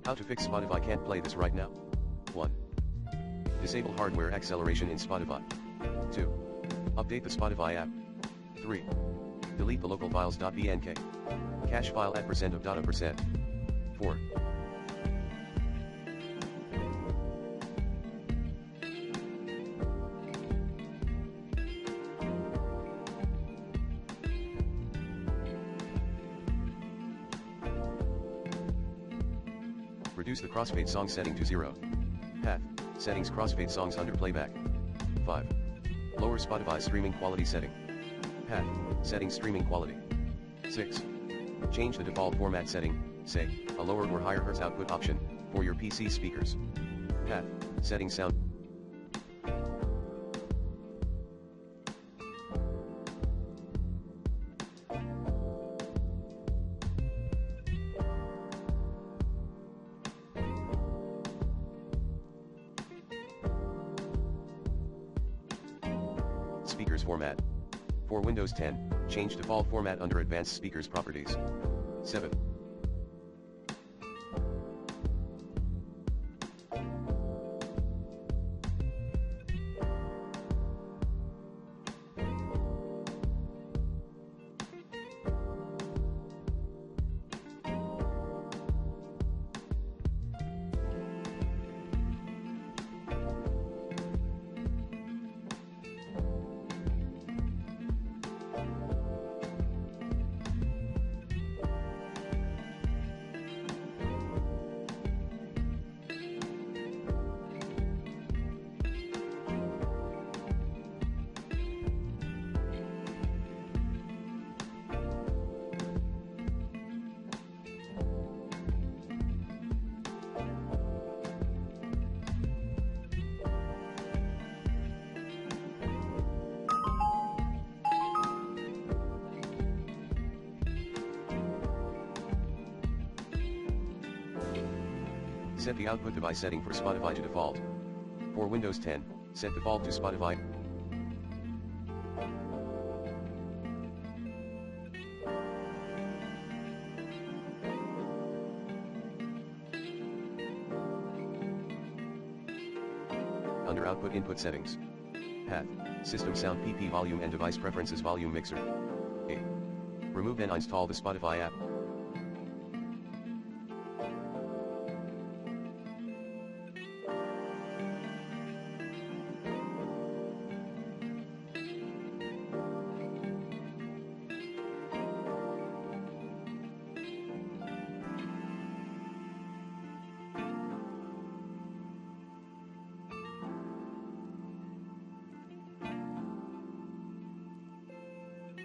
How to fix Spotify can't play this right now. 1. Disable hardware acceleration in Spotify. 2. Update the Spotify app. 3. Delete the local files.bnk. Cache file at % of data %. 4. Reduce the crossfade song setting to 0. Path, settings crossfade songs under playback. 5. Lower Spotify streaming quality setting. Path, settings streaming quality. 6. Change the default format setting, say, a lower or higher hertz output option, for your PC speakers. Path, settings sound. Speakers format. For Windows 10, change default format under Advanced Speakers Properties. 7. Set the output device setting for Spotify to default. For Windows 10, set default to Spotify. Under Output Input Settings. Path, System Sound PP Volume and Device Preferences Volume Mixer. A. Remove and uninstall the Spotify app.